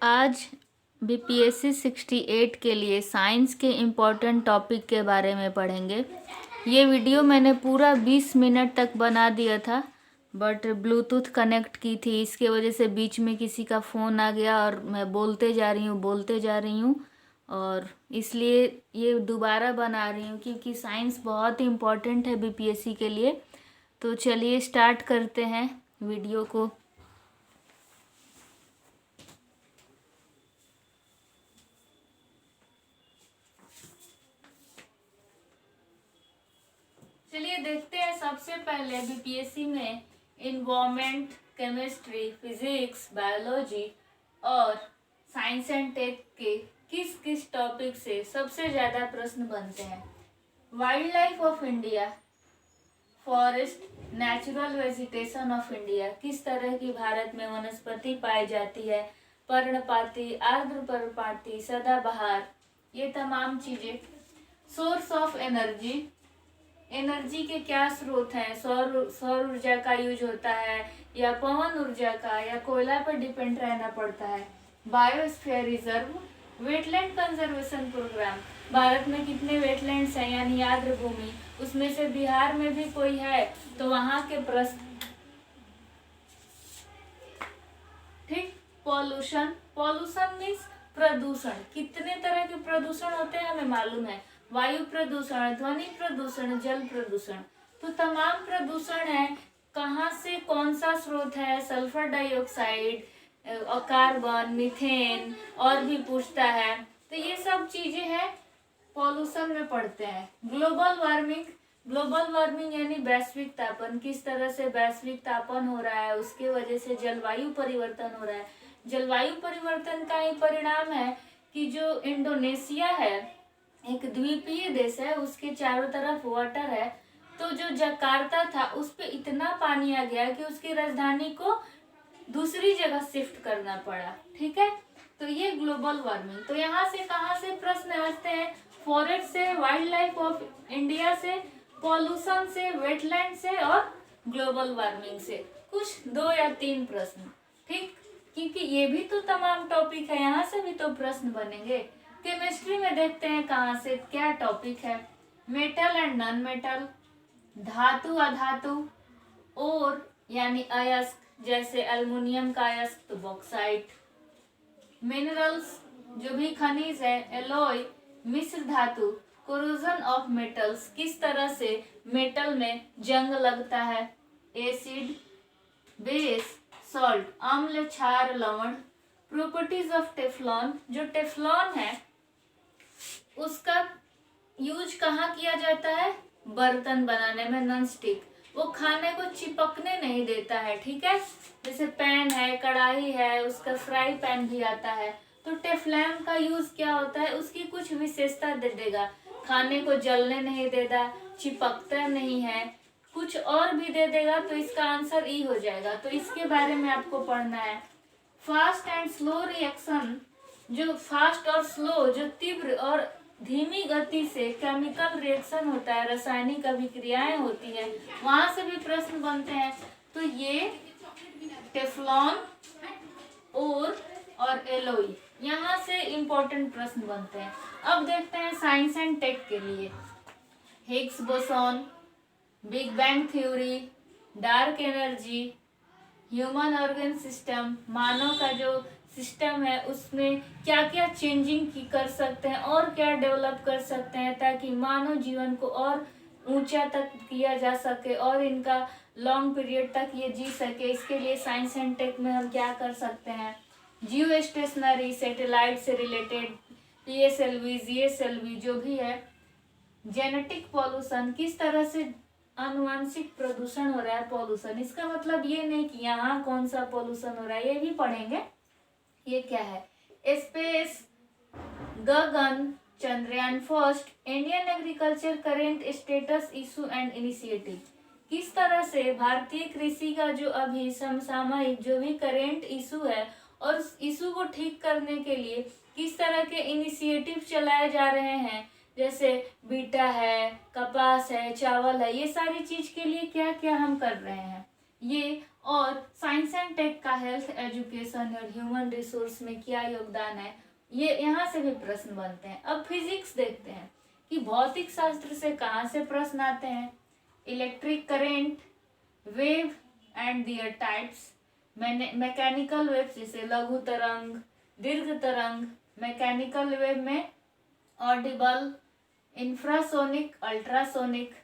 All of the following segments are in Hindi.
आज बीपीएससी 68 के लिए साइंस के इम्पोर्टेंट टॉपिक के बारे में पढ़ेंगे। ये वीडियो मैंने पूरा 20 मिनट तक बना दिया था, बट ब्लूटूथ कनेक्ट की थी, इसके वजह से बीच में किसी का फ़ोन आ गया और मैं बोलते जा रही हूँ और इसलिए ये दोबारा बना रही हूँ क्योंकि साइंस बहुत इम्पोर्टेंट है बीपीएससी के लिए। तो चलिए स्टार्ट करते हैं वीडियो को। चलिए देखते हैं। सबसे पहले बीपीएससी में इन्वायरमेंट, केमिस्ट्री, फिजिक्स, बायोलॉजी और साइंस एंड टेक के किस किस टॉपिक से सबसे ज़्यादा प्रश्न बनते हैं। Wild life of India, forest, natural vegetation of India, किस तरह की भारत में वनस्पति पाई जाती है, पर्णपाती, आर्द्र पर्णपाती, सदाबहार, ये तमाम चीज़ें। सोर्स ऑफ एनर्जी, एनर्जी के क्या स्रोत हैं, सौर ऊर्जा का यूज होता है या पवन ऊर्जा का या कोयला पर डिपेंड रहना पड़ता है। Biosphere reserve, wetland conservation programme, Bharat में कितने वेटलैंड्स हैं यानी आर्द्र भूमि, उसमें से बिहार में भी कोई है तो वहां के प्रश्न। ठीक। पॉल्यूशन, पॉल्यूशन मीन्स प्रदूषण, कितने तरह के प्रदूषण होते हैं हमें मालूम है। वायु प्रदूषण, ध्वनि प्रदूषण, जल प्रदूषण, तो तमाम प्रदूषण है। कहाँ से कौन सा स्रोत है, सल्फर डाइऑक्साइड, कार्बन, मीथेन और भी पूछता है। तो ये सब चीजें हैं पॉल्यूशन में पढ़ते हैं। ग्लोबल वार्मिंग, ग्लोबल वार्मिंग यानी वैश्विक तापन, किस तरह से वैश्विक तापन हो रहा है, उसके वजह से जलवायु परिवर्तन हो रहा है। जलवायु परिवर्तन का ही परिणाम है कि जो इंडोनेशिया है, एक द्वीपीय देश है, उसके चारों तरफ वाटर है, तो जो जकार्ता था उस पे इतना पानी आ गया कि उसकी राजधानी को दूसरी जगह शिफ्ट करना पड़ा। ठीक है, तो ये ग्लोबल वार्मिंग। तो यहाँ से कहाँ से प्रश्न आते हैं, फॉरेस्ट से, वाइल्ड लाइफ ऑफ इंडिया से, पॉल्यूशन से, वेटलैंड से और ग्लोबल वार्मिंग से कुछ 2 या 3 प्रश्न। ठीक, क्योंकि ये भी तो तमाम टॉपिक है, यहाँ से भी तो प्रश्न बनेंगे। केमिस्ट्री में देखते हैं कहाँ से क्या टॉपिक है। मेटल एंड नॉन मेटल, धातु अधातु, और यानी अयस्क, जैसे एल्युमिनियम का अयस्क तो बॉक्साइट। मिनरल्स, जो भी खनिज है, एलॉय, मिश्र धातु, कोरोजन ऑफ मेटल्स, किस तरह से मेटल में जंग लगता है। एसिड, बेस, सॉल्ट, अम्ल, क्षार, लवण। प्रॉपर्टीज ऑफ टेफ्लॉन, जो टेफ्लॉन है उसका यूज कहाँ किया जाता है, बर्तन बनाने में, नॉन स्टिक, वो खाने को चिपकने नहीं देता है। ठीक है, जैसे पैन है, कढ़ाई है, उसका फ्राई पैन भी आता है, तो टेफ्लॉन का यूज क्या होता है, उसकी कुछ विशेषता दे देगा, खाने को जलने नहीं देगा, चिपकता नहीं है, कुछ और भी दे देगा, तो इसका आंसर ई हो जाएगा। तो इसके बारे में आपको पढ़ना है। फास्ट एंड स्लो रिएक्शन, जो फास्ट और स्लो, जो तीव्र और धीमी गति से केमिकल रिएक्शन होता है, रासायनिक अभिक्रियाएं होती है, वहां से भी प्रश्न बनते हैं। तो ये टेफ्लॉन और एलॉय, यहाँ से इंपॉर्टेंट प्रश्न बनते हैं। अब देखते हैं साइंस एंड टेक के लिए। Higgs boson, big bang theory, dark energy, human organ system, मानव का जो सिस्टम है उसमें क्या क्या चेंजिंग कर सकते हैं और क्या डेवलप कर सकते हैं ताकि मानव जीवन को और ऊंचा तक किया जा सके और इनका लॉन्ग पीरियड तक ये जी सके। इसके लिए साइंस एंड टेक में हम क्या कर सकते हैं। जियो स्टेशनरी, सैटेलाइट से रिलेटेड, पीएसएलवी, जीएसएलवी जो भी है। जेनेटिक पॉल्यूशन, किस तरह से आनुवांशिक प्रदूषण हो रहा है, पॉल्यूशन, इसका मतलब ये नहीं कि यहाँ कौन सा पॉल्यूशन हो रहा है, ये भी पढ़ेंगे। ये क्या है, space, Gagan, Chandrayaan first, Indian agriculture current status issue and initiative, किस तरह से भारतीय कृषि का जो अभी समसामयिक जो भी करेंट इशू है और उस इशू को ठीक करने के लिए किस तरह के इनिशिएटिव चलाए जा रहे हैं, जैसे बीटा है, कपास है, चावल है, ये सारी चीज के लिए क्या क्या हम कर रहे हैं, ये और साइंस एंड टेक का हेल्थ, एजुकेशन और ह्यूमन रिसोर्स में क्या योगदान है, ये यहाँ से भी प्रश्न बनते हैं। अब फिजिक्स देखते हैं कि भौतिक शास्त्र से कहाँ से प्रश्न आते हैं। Electric current, wave and their types, mechanical wave जैसे लघु तरंग, दीर्घ तरंग, मैकेनिकल वेव में audible, infrasonic, ultrasonic,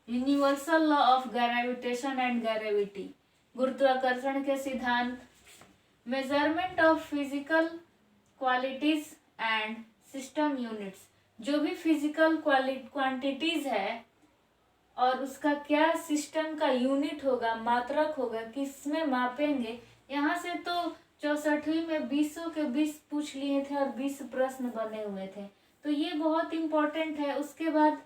universal law of gravitation and gravity, गुरुत्वाकर्षण के सिद्धांत, measurement of physical qualities and system units, जो भी फिजिकल क्वांटिटीज है और उसका क्या सिस्टम का यूनिट होगा, मात्रक होगा, किसमें मापेंगे। यहाँ से तो 64वीं में 20 के 20 पूछ लिए थे और 20 प्रश्न बने हुए थे, तो ये बहुत इंपॉर्टेंट है। उसके बाद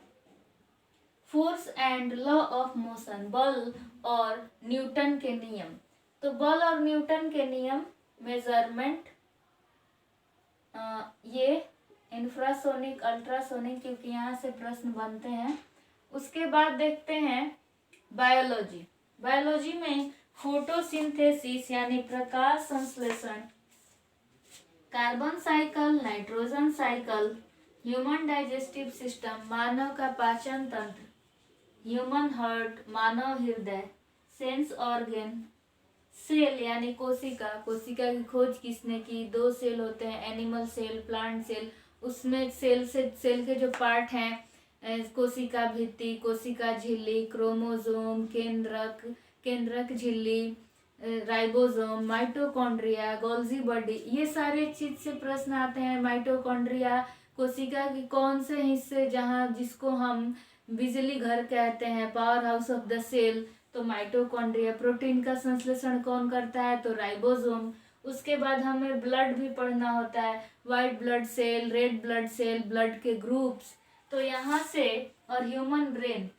force and law of motion, बल और न्यूटन के नियम। तो बल और न्यूटन के नियम, मेजरमेंट, ये इंफ्रासोनिक, अल्ट्रासोनिक, क्योंकि यहाँ से प्रश्न बनते हैं। उसके बाद देखते हैं बायोलॉजी। बायोलॉजी में फोटोसिंथेसिस यानी प्रकाश संश्लेषण, carbon cycle, nitrogen cycle, human digestive system, मानव का पाचन तंत्र, ह्यूमन हार्ट, मानव हृदय, सेंस ऑर्गन, सेल यानी कोशिका, कोशिका की खोज किसने की। 2 सेल होते हैं, एनिमल सेल, प्लांट सेल। उसमें सेल के जो पार्ट हैं, कोशिका भित्ति, कोशिका झिल्ली, क्रोमोसोम, केंद्रक झिल्ली, राइबोसोम, माइटोकॉन्ड्रिया, गोल्जी बॉडी, ये सारे चीज से प्रश्न आते हैं। माइटोकॉन्ड्रिया कोशिका की कौन से हिस्से जिसको हम बिजली घर कहते हैं, power house of the cell, तो माइटोकॉन्ड्रिया। प्रोटीन का संश्लेषण कौन करता है, तो राइबोसोम। उसके बाद हमें ब्लड भी पढ़ना होता है, white blood cell, red blood cell, blood के ग्रुप्स। तो यहाँ से, और ह्यूमन ब्रेन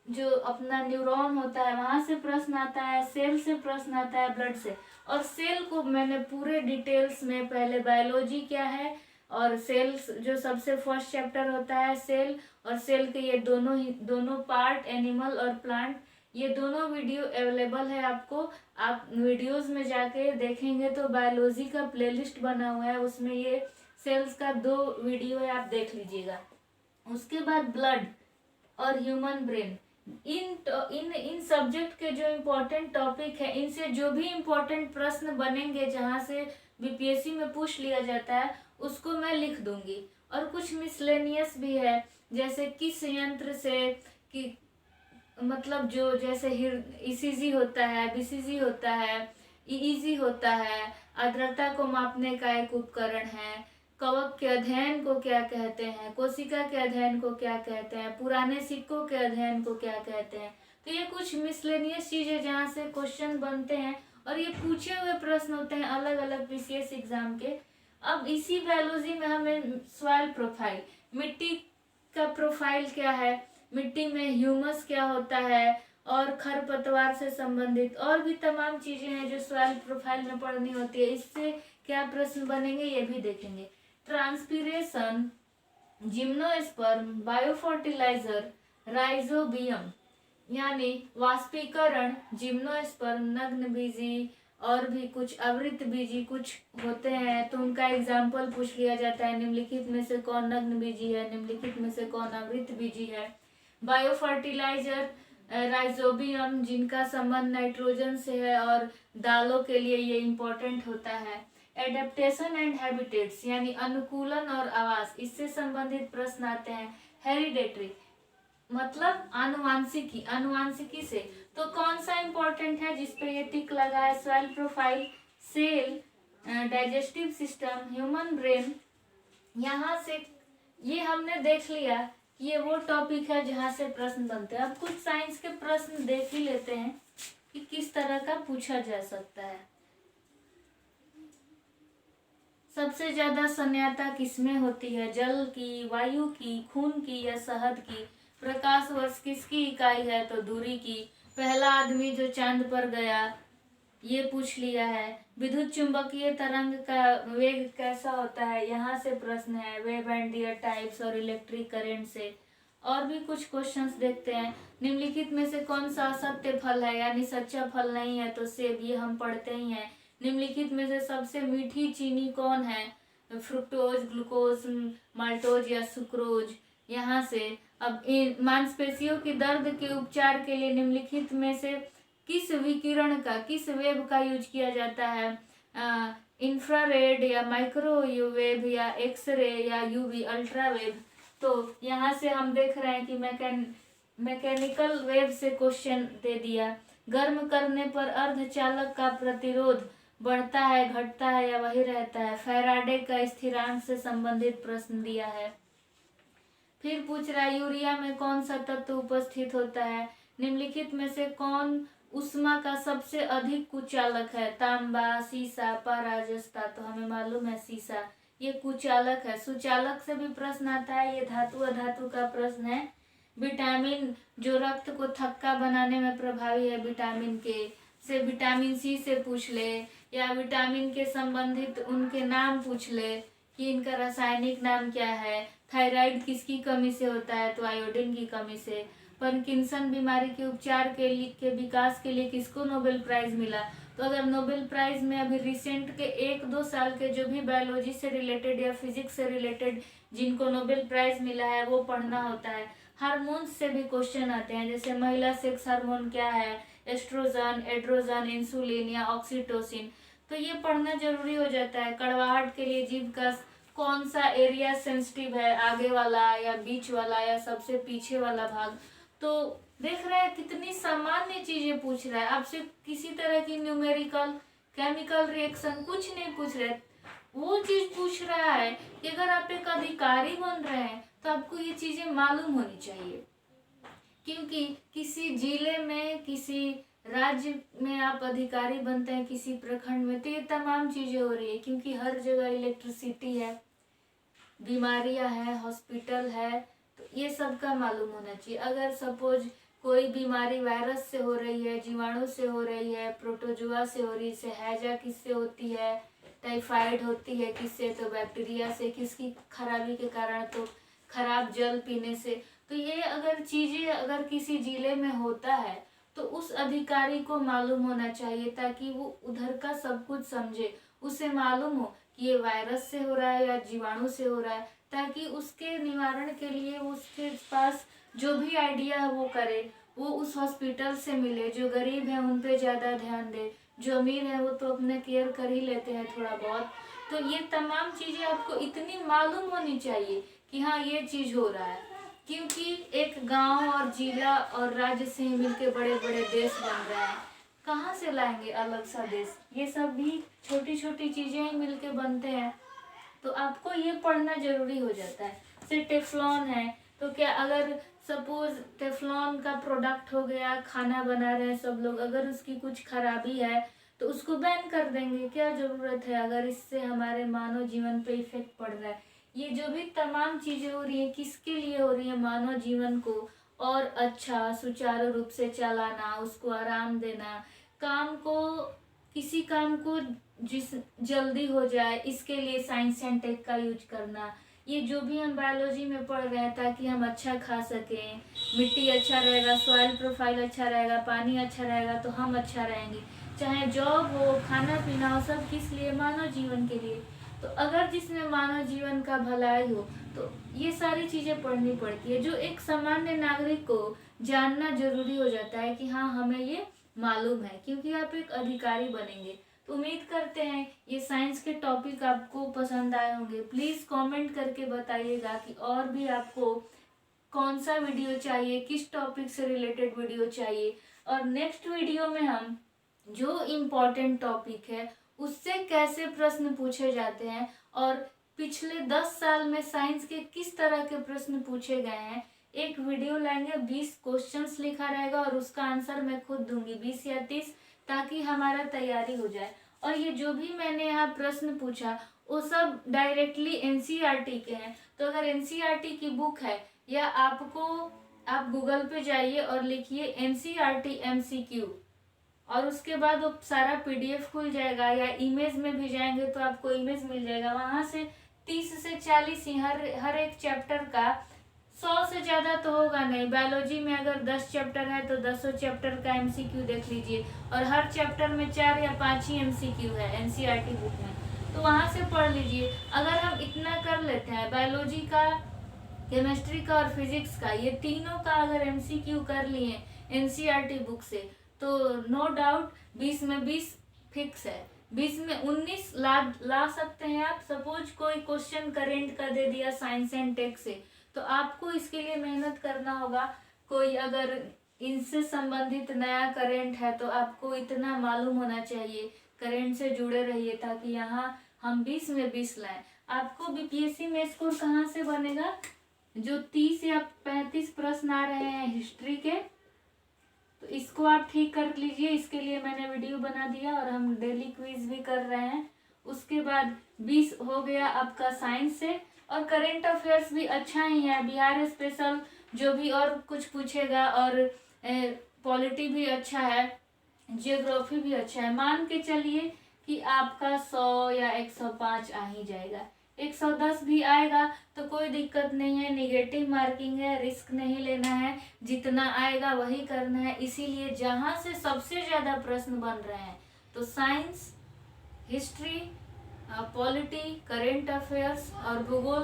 जो अपना न्यूरॉन होता है, वहां से प्रश्न आता है। सेल से प्रश्न आता है, ब्लड से। और सेल को मैंने पूरे डिटेल्स में, पहले बायोलॉजी क्या है और सेल्स जो सबसे फर्स्ट चैप्टर होता है, सेल, और सेल के ये दोनों पार्ट, एनिमल और प्लांट, ये दोनों वीडियो अवेलेबल है आपको। आप वीडियोस में जाके देखेंगे तो बायोलॉजी का प्लेलिस्ट बना हुआ है, उसमें ये सेल्स का 2 वीडियो है, आप देख लीजिएगा। उसके बाद ब्लड और ह्यूमन ब्रेन, इन सब्जेक्ट के जो इम्पोर्टेंट टॉपिक है, इनसे जो भी इम्पोर्टेंट प्रश्न बनेंगे जहाँ से बीपीएससी में पूछ लिया जाता है, उसको मैं लिख दूंगी। और कुछ मिसलेनियस भी है, जैसे किस यंत्र से, कि मतलब जो जैसे ईसीजी होता है, बीसीजी होता है, ईईजी होता है, आर्द्रता को मापने का एक उपकरण है, कवक के अध्ययन को क्या कहते हैं, कोशिका के अध्ययन को क्या कहते हैं, पुराने सिक्कों के अध्ययन को क्या कहते हैं। तो ये कुछ मिसलेनियस चीजें जहाँ से क्वेश्चन बनते हैं और ये पूछे हुए प्रश्न होते हैं अलग अलग पीसीएस एग्जाम के। अब इसी बायोलॉजी में हमें सॉइल प्रोफाइल, मिट्टी का प्रोफाइल क्या है, मिट्टी में ह्यूमस क्या होता है, और खरपतवार से संबंधित और भी तमाम चीजें हैं जो सॉइल प्रोफाइल में पढ़नी होती है। इससे क्या प्रश्न बनेंगे ये भी देखेंगे। ट्रांसपीरेशन, जिम्नोस्पर्म, बायोफर्टिलाइजर, राइजोबियम यानी वाष्पीकरण, जिम्नोस्पर्म, नग्न बीजी और भी कुछ आवृत बीजी कुछ होते हैं, तो उनका एग्जाम्पल पूछ लिया जाता है। निम्नलिखित में से कौन नग्न बीजी है, निम्नलिखित में से कौन आवृत बीजी है। बायोफर्टिलाइजर, राइजोबियम, जिनका संबंध नाइट्रोजन से है और दालों के लिए ये इम्पोर्टेंट होता है। एडेप्टेशन एंड हैबिटेट्स यानी अनुकूलन और आवास, इससे संबंधित प्रश्न आते हैं। हेरिडेटरी मतलब आनुवांशिकी, आनुवांशिकी से तो कौन सा इंपॉर्टेंट है जिसपे ये टिक लगा है, soil profile, cell, digestive system, human brain. यहाँ से ये हमने देख लिया कि ये वो टॉपिक है जहाँ से प्रश्न बनते हैं। अब कुछ साइंस के प्रश्न देख ही लेते हैं कि किस तरह का पूछा जा सकता है। सबसे ज्यादा सन्यता किसमें होती है, जल की, वायु की, खून की या शहद की। प्रकाश वर्ष किसकी इकाई है, तो दूरी की। पहला आदमी जो चांद पर गया, ये पूछ लिया है। विद्युत चुंबकीय तरंग का वेग कैसा होता है, यहाँ से प्रश्न है। वेव एंड दियर टाइप्स और इलेक्ट्रिक करंट से। और भी कुछ क्वेश्चंस देखते हैं। निम्नलिखित में से कौन सा असत्य फल है, यानी सच्चा फल नहीं है, तो सेब, ये हम पढ़ते ही हैं। निम्नलिखित में से सबसे मीठी चीनी कौन है, फ्रुक्टोज, ग्लूकोज, माल्टोज या सुक्रोज। यहाँ से अब इन मांसपेशियों की दर्द के उपचार के लिए निम्नलिखित में से किस विकिरण का, किस वेव का यूज किया जाता है, इंफ्रारेड या माइक्रोवेव या एक्सरे या यूवी अल्ट्रावेव। तो यहाँ से हम देख रहे हैं कि मैकेनिकल वेव से क्वेश्चन दे दिया। गर्म करने पर अर्धचालक का प्रतिरोध बढ़ता है, घटता है या वही रहता है। फैराडे का स्थिरांक से संबंधित प्रश्न दिया है। फिर पूछ रहा है यूरिया में कौन सा तत्व उपस्थित होता है, निम्नलिखित में से कौन उष्मा का सबसे अधिक कुचालक है, तांबा, सीसा, पाराजस्ता। तो हमें मालूम है सीसा ये कुचालक है। सुचालक से भी प्रश्न आता है, ये धातु अधातु का प्रश्न है। विटामिन जो रक्त को थक्का बनाने में प्रभावी है, विटामिन के से विटामिन सी से पूछ ले, या विटामिन के संबंधित उनके नाम पूछ ले कि इनका रासायनिक नाम क्या है। थायराइड किसकी कमी से होता है, तो आयोडीन की कमी से। पार्किंसन बीमारी के उपचार के विकास के लिए किसको नोबेल प्राइज मिला, तो अगर नोबेल प्राइज में अभी रिसेंट के 1-2 साल के जो भी बायोलॉजी से रिलेटेड या फिजिक्स से रिलेटेड जिनको नोबेल प्राइज मिला है वो पढ़ना होता है। हार्मोन्स से भी क्वेश्चन आते हैं, जैसे महिला सेक्स हार्मोन क्या है, एस्ट्रोजन, एड्रोजन, इंसुलिन या ऑक्सीटोसिन। तो ये पढ़ना जरूरी हो जाता है। कड़वाहट के लिए जीभ का कौन सा एरिया सेंसिटिव है, आगे वाला या बीच वाला या सबसे पीछे वाला भाग। तो देख रहे हैं कितनी सामान्य चीजें पूछ रहा है, आपसे किसी तरह की न्यूमेरिकल, केमिकल रिएक्शन कुछ नहीं पूछ रहे। वो चीज पूछ रहा है कि अगर आप एक अधिकारी बन रहे हैं तो आपको ये चीजें मालूम होनी चाहिए, क्योंकि किसी जिले में, किसी राज्य में आप अधिकारी बनते हैं, किसी प्रखंड में, तो ये तमाम चीजें हो रही है क्योंकि हर जगह इलेक्ट्रिसिटी है, बीमारियां है, हॉस्पिटल है, तो ये सबका मालूम होना चाहिए। अगर सपोज कोई बीमारी वायरस से हो रही है, जीवाणु से हो रही है, प्रोटोजुआ से हो रही है, हैजा किससे होती है, टाइफाइड होती है किससे, तो बैक्टीरिया से, किसकी खराबी के कारण, तो खराब जल पीने से। तो ये अगर चीजें अगर किसी जिले में होता है तो उस अधिकारी को मालूम होना चाहिए, ताकि वो उधर का सब कुछ समझे, उसे मालूम हो कि ये वायरस से हो रहा है या जीवाणु से हो रहा है, ताकि उसके निवारण के लिए उसके पास जो भी आइडिया है वो करे, वो उस हॉस्पिटल से मिले। जो गरीब है उन पे ज़्यादा ध्यान दे, जो अमीर है वो तो अपने केयर कर ही लेते हैं थोड़ा बहुत। तो ये तमाम चीज़ें आपको इतनी मालूम होनी चाहिए कि हाँ ये चीज़ हो रहा है, क्योंकि एक गांव और जिला और राज्य से ही मिलके बड़े बड़े देश बन रहे हैं। कहाँ से लाएंगे अलग सा देश, ये सब भी छोटी छोटी चीज़ें ही मिलके बनते हैं। तो आपको ये पढ़ना जरूरी हो जाता है। जैसे टेफ्लॉन है, तो क्या अगर सपोज टेफ्लॉन का प्रोडक्ट हो गया, खाना बना रहे हैं सब लोग, अगर उसकी कुछ खराबी है तो उसको बैन कर देंगे, क्या जरूरत है, अगर इससे हमारे मानव जीवन पे इफेक्ट पड़ रहा है। ये जो भी तमाम चीजें हो रही है किसके लिए हो रही है, मानव जीवन को और अच्छा सुचारू रूप से चलाना, उसको आराम देना, काम को, किसी काम को जिस जल्दी हो जाए, इसके लिए साइंस एंड टेक का यूज करना। ये जो भी हम बायोलॉजी में पढ़ रहे हैं ताकि हम अच्छा खा सकें, मिट्टी अच्छा रहेगा, सॉइल प्रोफाइल अच्छा रहेगा, पानी अच्छा रहेगा तो हम अच्छा रहेंगे, चाहे जॉब हो, खाना पीना हो, सब किस लिए, मानव जीवन के लिए। तो अगर जिसमें मानव जीवन का भलाई हो तो ये सारी चीज़ें पढ़नी पड़ती है, जो एक सामान्य नागरिक को जानना जरूरी हो जाता है कि हाँ हमें ये मालूम है, क्योंकि आप एक अधिकारी बनेंगे। तो उम्मीद करते हैं ये साइंस के टॉपिक आपको पसंद आए होंगे। प्लीज़ कमेंट करके बताइएगा कि और भी आपको कौन सा वीडियो चाहिए, किस टॉपिक से रिलेटेड वीडियो चाहिए, और नेक्स्ट वीडियो में हम जो इम्पोर्टेंट टॉपिक है उससे कैसे प्रश्न पूछे जाते हैं और पिछले 10 साल में साइंस के किस तरह के प्रश्न पूछे गए हैं, एक वीडियो लाएंगे। 20 क्वेश्चंस लिखा रहेगा और उसका आंसर मैं खुद दूंगी, 20 या 30, ताकि हमारा तैयारी हो जाए। और ये जो भी मैंने यहाँ प्रश्न पूछा वो सब डायरेक्टली एनसीईआरटी के हैं। तो अगर एनसीईआरटी की बुक है, या आप गूगल पे जाइए और लिखिए एनसीईआरटी एमसीक्यू, और उसके बाद वो सारा पीडीएफ खुल जाएगा, या इमेज में भी जाएंगे तो आपको इमेज मिल जाएगा। वहाँ से 30 से 40 ही हर एक चैप्टर का 100 से ज्यादा तो होगा नहीं। बायोलॉजी में अगर 10 चैप्टर है तो 10 चैप्टर का एमसीक्यू देख लीजिए, और हर चैप्टर में 4 या 5 ही एमसीक्यू है एनसीईआरटी बुक में, तो वहां से पढ़ लीजिए। अगर हम इतना कर लेते हैं, बायोलॉजी का, केमिस्ट्री का और फिजिक्स का, ये तीनों का अगर एमसीक्यू कर लिए एनसीईआरटी बुक से, तो नो डाउट 20 में 20 फिक्स है, 20 में 19 ला सकते हैं आप। सपोज कोई क्वेश्चन करेंट का दे दिया साइंस एंड टेक से, तो आपको इसके लिए मेहनत करना होगा। कोई अगर इनसे संबंधित नया करेंट है तो आपको इतना मालूम होना चाहिए, करेंट से जुड़े रहिए, ताकि यहाँ हम 20 में 20 लाएं। आपको बीपीएससी में स्कोर कहाँ से बनेगा? जो 30 या 35 प्रश्न आ रहे हैं हिस्ट्री के, तो इसको आप ठीक कर लीजिए। इसके लिए मैंने वीडियो बना दिया, और हम डेली क्विज भी कर रहे हैं। उसके बाद 20 हो गया आपका साइंस से, और करेंट अफेयर्स भी अच्छा ही है, बिहार स्पेशल जो भी और कुछ पूछेगा, और पॉलिटी भी अच्छा है, जियोग्राफी भी अच्छा है। मान के चलिए कि आपका 100 या 105 आ ही जाएगा, 110 भी आएगा तो कोई दिक्कत नहीं है, निगेटिव मार्किंग है, रिस्क नहीं लेना है, जितना आएगा वही करना है। इसीलिए जहाँ से सबसे ज़्यादा प्रश्न बन रहे हैं, तो science, history, polity, current affairs और भूगोल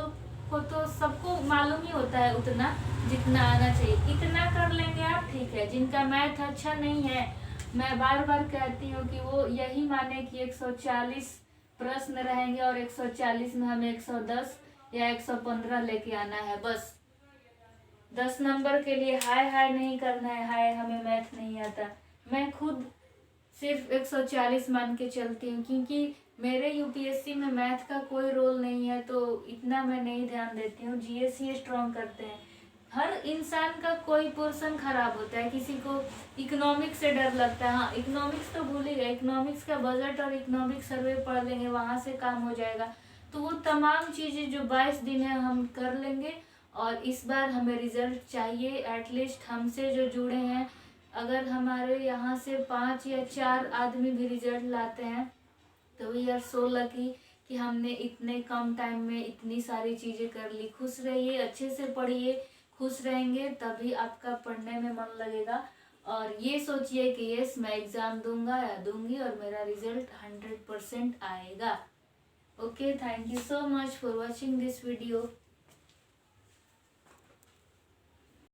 को तो सबको मालूम ही होता है उतना, जितना आना चाहिए इतना कर लेंगे आप, ठीक है। जिनका मैथ अच्छा नहीं है, मैं बार बार कहती हूँ कि वो यही माने कि 140 प्रश्न रहेंगे और 140 में हमें 110 या 115 लेके आना है बस। 10 नंबर के लिए हाय हाय नहीं करना है, हाय हमें मैथ नहीं आता। मैं खुद सिर्फ 140 मान के चलती हूँ, क्योंकि मेरे यूपीएससी में मैथ का कोई रोल नहीं है, तो इतना मैं नहीं ध्यान देती हूँ। जीएस ही स्ट्रॉन्ग करते हैं। हर इंसान का कोई पोर्शन खराब होता है, किसी को इकोनॉमिक्स से डर लगता है। हाँ, इकोनॉमिक्स तो भूलिएगा, इकोनॉमिक्स का बजट और इकोनॉमिक सर्वे पढ़ लेंगे, वहाँ से काम हो जाएगा। तो वो तमाम चीज़ें जो 22 दिन है हम कर लेंगे। और इस बार हमें रिजल्ट चाहिए, एटलीस्ट हमसे जो जुड़े हैं, अगर हमारे यहाँ से 5 या 4 आदमी भी रिजल्ट लाते हैं तो वी आर सो लकी कि हमने इतने कम टाइम में इतनी सारी चीज़ें कर ली। खुश रहिए, अच्छे से पढ़िए, खुश रहेंगे तभी आपका पढ़ने में मन लगेगा। और ये सोचिए कि यस, मैं एग्ज़ाम दूंगा या दूंगी और मेरा रिजल्ट 100% आएगा। Okay, thank you so much for watching this video.